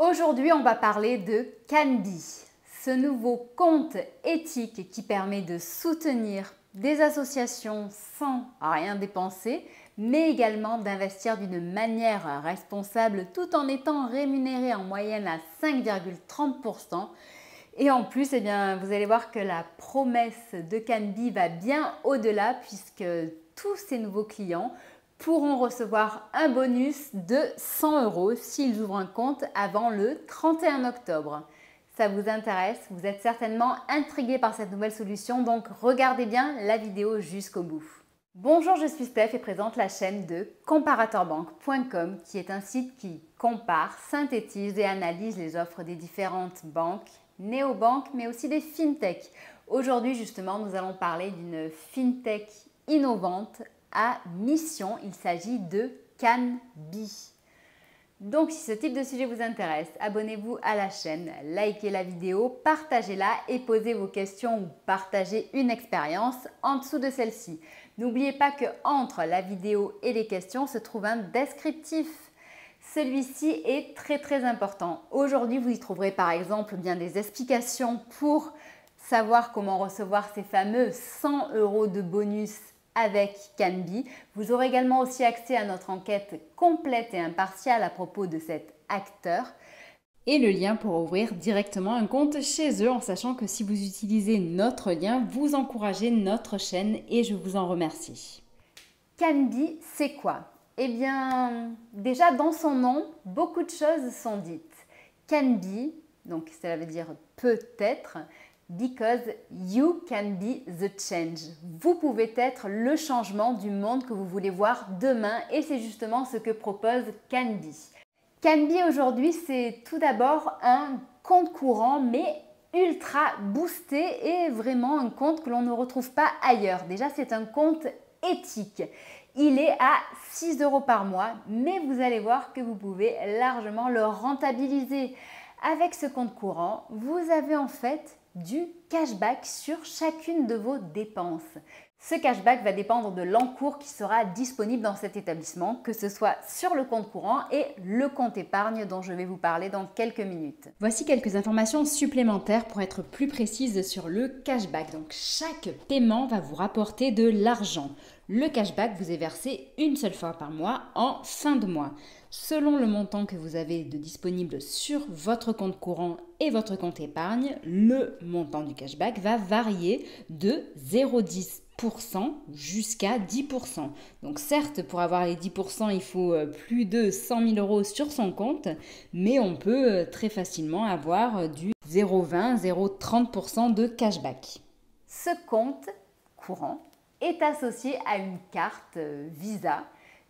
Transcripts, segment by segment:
Aujourd'hui, on va parler de Canby, ce nouveau compte éthique qui permet de soutenir des associations sans rien dépenser, mais également d'investir d'une manière responsable tout en étant rémunéré en moyenne à 5,30%. Et en plus, vous allez voir que la promesse de Canby va bien au-delà puisque tous ces nouveaux clients pourront recevoir un bonus de 100 € s'ils ouvrent un compte avant le 31 octobre. Ça vous intéresse? Vous êtes certainement intrigué par cette nouvelle solution, donc regardez bien la vidéo jusqu'au bout. Bonjour, je suis Steph et présente la chaîne de comparateurbanque.com qui est un site qui compare, synthétise et analyse les offres des différentes banques, néobanques, mais aussi des fintech. Aujourd'hui, justement, nous allons parler d'une fintech innovante à mission. Il s'agit de Canby. Donc, si ce type de sujet vous intéresse, abonnez-vous à la chaîne, likez la vidéo, partagez-la et posez vos questions ou partagez une expérience en dessous de celle-ci. N'oubliez pas que entre la vidéo et les questions se trouve un descriptif. Celui-ci est très important. Aujourd'hui, vous y trouverez par exemple bien des explications pour savoir comment recevoir ces fameux 100 € de bonus avec Canby. Vous aurez également aussi accès à notre enquête complète et impartiale à propos de cet acteur et le lien pour ouvrir directement un compte chez eux en sachant que si vous utilisez notre lien, vous encouragez notre chaîne et je vous en remercie. Canby, c'est quoi? Eh bien, déjà dans son nom, beaucoup de choses sont dites. Canby, donc cela veut dire peut-être, because you can be the change. Vous pouvez être le changement du monde que vous voulez voir demain et c'est justement ce que propose Canby. Canby aujourd'hui, c'est tout d'abord un compte courant mais ultra boosté et vraiment un compte que l'on ne retrouve pas ailleurs. Déjà, c'est un compte éthique. Il est à 6 € par mois, mais vous allez voir que vous pouvez largement le rentabiliser. Avec ce compte courant, vous avez en fait du cashback sur chacune de vos dépenses. Ce cashback va dépendre de l'encours qui sera disponible dans cet établissement, que ce soit sur le compte courant et le compte épargne dont je vais vous parler dans quelques minutes. Voici quelques informations supplémentaires pour être plus précise sur le cashback. Donc chaque paiement va vous rapporter de l'argent. Le cashback vous est versé une seule fois par mois en fin de mois. Selon le montant que vous avez de disponible sur votre compte courant et votre compte épargne, le montant du cashback va varier de 0,10% jusqu'à 10%. Donc certes, pour avoir les 10%, il faut plus de 100 000 € sur son compte, mais on peut très facilement avoir du 0,20, 0,30% de cashback. Ce compte courant est associé à une carte Visa.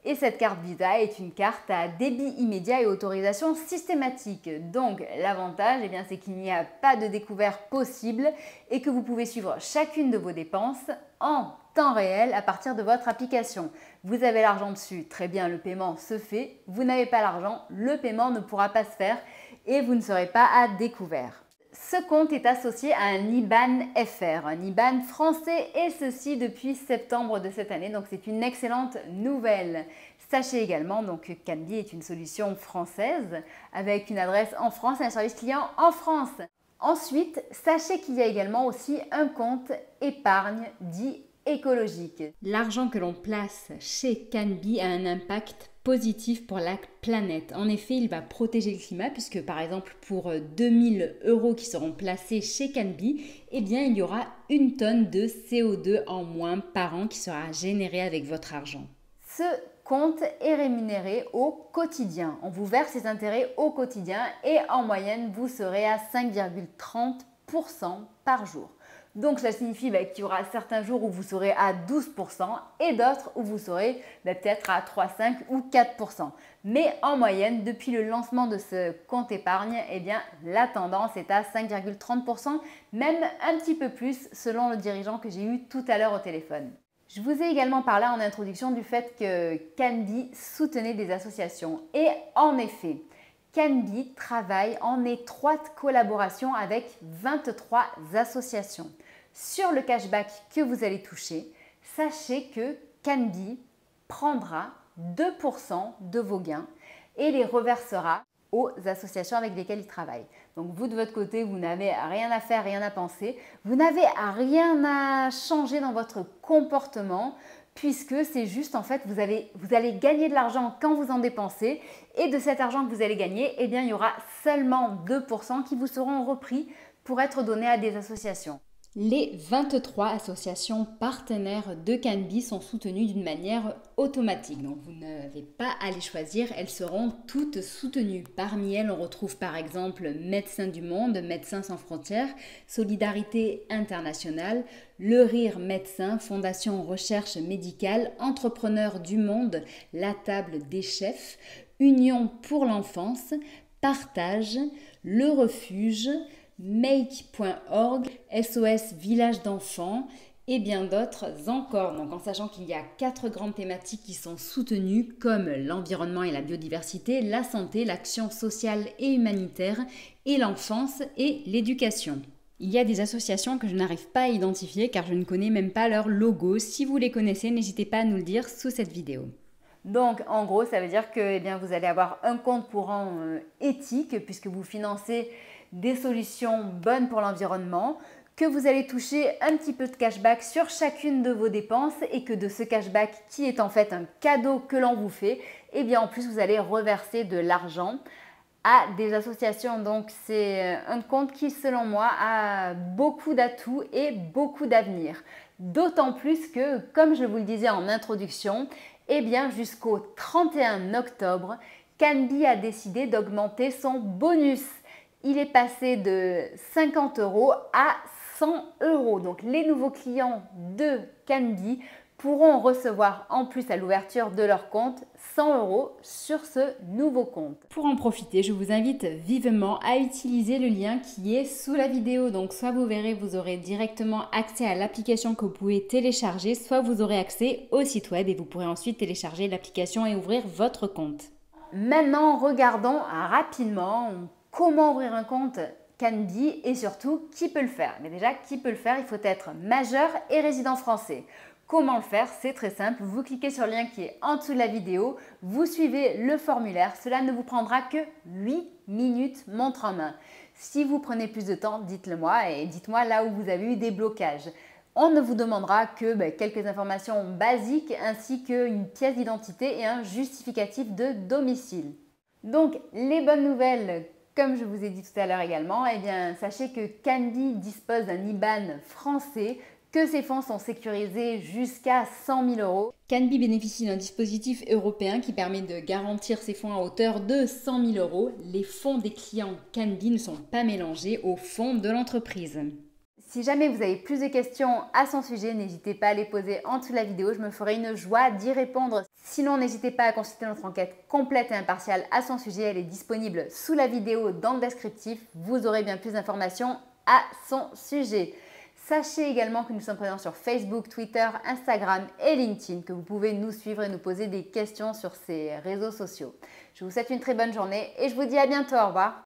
Et cette carte Visa est une carte à débit immédiat et autorisation systématique. Donc l'avantage, c'est qu'il n'y a pas de découvert possible et que vous pouvez suivre chacune de vos dépenses en temps réel à partir de votre application. Vous avez l'argent dessus, très bien, le paiement se fait. Vous n'avez pas l'argent, le paiement ne pourra pas se faire et vous ne serez pas à découvert. Ce compte est associé à un IBAN FR, un IBAN français et ceci depuis septembre de cette année, donc c'est une excellente nouvelle. Sachez également que Canby est une solution française avec une adresse en France et un service client en France. Ensuite, sachez qu'il y a également aussi un compte épargne dit écologique. L'argent que l'on place chez Canby a un impact positif pour la planète. En effet, il va protéger le climat puisque par exemple pour 2000 € qui seront placés chez Canby, il y aura 1 tonne de CO2 en moins par an qui sera générée avec votre argent. Ce compte est rémunéré au quotidien. On vous verse ses intérêts au quotidien et en moyenne, vous serez à 5,30% par jour. Donc ça signifie qu'il y aura certains jours où vous serez à 12% et d'autres où vous serez peut-être à 3, 5 ou 4%. Mais en moyenne, depuis le lancement de ce compte épargne, la tendance est à 5,30%, même un petit peu plus selon le dirigeant que j'ai eu tout à l'heure au téléphone. Je vous ai également parlé en introduction du fait que Canby soutenait des associations. Et en effet, Canby travaille en étroite collaboration avec 23 associations. Sur le cashback que vous allez toucher, sachez que Canby prendra 2% de vos gains et les reversera aux associations avec lesquelles ils travaillent. Donc vous de votre côté, vous n'avez rien à faire, rien à penser, vous n'avez rien à changer dans votre comportement puisque c'est juste en fait, vous allez gagner de l'argent quand vous en dépensez et de cet argent que vous allez gagner, eh bien il y aura seulement 2% qui vous seront repris pour être donnés à des associations. Les 23 associations partenaires de Canby sont soutenues d'une manière automatique. Donc vous n'avez pas à les choisir, elles seront toutes soutenues. Parmi elles, on retrouve par exemple Médecins du Monde, Médecins sans frontières, Solidarité internationale, Le Rire Médecin, Fondation Recherche médicale, Entrepreneurs du Monde, La Table des Chefs, Union pour l'enfance, Partage, Le Refuge, Make.org, SOS Village d'enfants et bien d'autres encore. Donc en sachant qu'il y a 4 grandes thématiques qui sont soutenues comme l'environnement et la biodiversité, la santé, l'action sociale et humanitaire et l'enfance et l'éducation. Il y a des associations que je n'arrive pas à identifier car je ne connais même pas leur logo. Si vous les connaissez, n'hésitez pas à nous le dire sous cette vidéo. Donc en gros, ça veut dire que vous allez avoir un compte courant éthique puisque vous financez des solutions bonnes pour l'environnement, que vous allez toucher un petit peu de cashback sur chacune de vos dépenses et que de ce cashback qui est en fait un cadeau que l'on vous fait, et bien en plus vous allez reverser de l'argent à des associations. Donc c'est un compte qui selon moi a beaucoup d'atouts et beaucoup d'avenir. D'autant plus que, comme je vous le disais en introduction, et bien jusqu'au 31 octobre, Canby a décidé d'augmenter son bonus. Il est passé de 50 € à 100 €. Donc les nouveaux clients de Canby pourront recevoir en plus à l'ouverture de leur compte 100 € sur ce nouveau compte. Pour en profiter, je vous invite vivement à utiliser le lien qui est sous la vidéo. Donc soit vous verrez, vous aurez directement accès à l'application que vous pouvez télécharger, soit vous aurez accès au site web et vous pourrez ensuite télécharger l'application et ouvrir votre compte. Maintenant, regardons rapidement comment ouvrir un compte Canby et surtout qui peut le faire. Mais déjà, qui peut le faire? Il faut être majeur et résident français. Comment le faire? C'est très simple. Vous cliquez sur le lien qui est en dessous de la vidéo, vous suivez le formulaire. Cela ne vous prendra que 8 minutes montre en main. Si vous prenez plus de temps, dites-le moi et dites-moi là où vous avez eu des blocages. On ne vous demandera que quelques informations basiques ainsi qu'une pièce d'identité et un justificatif de domicile. Donc, les bonnes nouvelles, comme je vous ai dit tout à l'heure également, eh bien, sachez que Canby dispose d'un IBAN français, que ses fonds sont sécurisés jusqu'à 100 000 €. Canby bénéficie d'un dispositif européen qui permet de garantir ses fonds à hauteur de 100 000 €. Les fonds des clients Canby ne sont pas mélangés aux fonds de l'entreprise. Si jamais vous avez plus de questions à son sujet, n'hésitez pas à les poser en dessous de la vidéo, je me ferai une joie d'y répondre. Sinon, n'hésitez pas à consulter notre enquête complète et impartiale à son sujet, elle est disponible sous la vidéo dans le descriptif. Vous aurez bien plus d'informations à son sujet. Sachez également que nous sommes présents sur Facebook, Twitter, Instagram et LinkedIn, que vous pouvez nous suivre et nous poser des questions sur ces réseaux sociaux. Je vous souhaite une très bonne journée et je vous dis à bientôt, au revoir.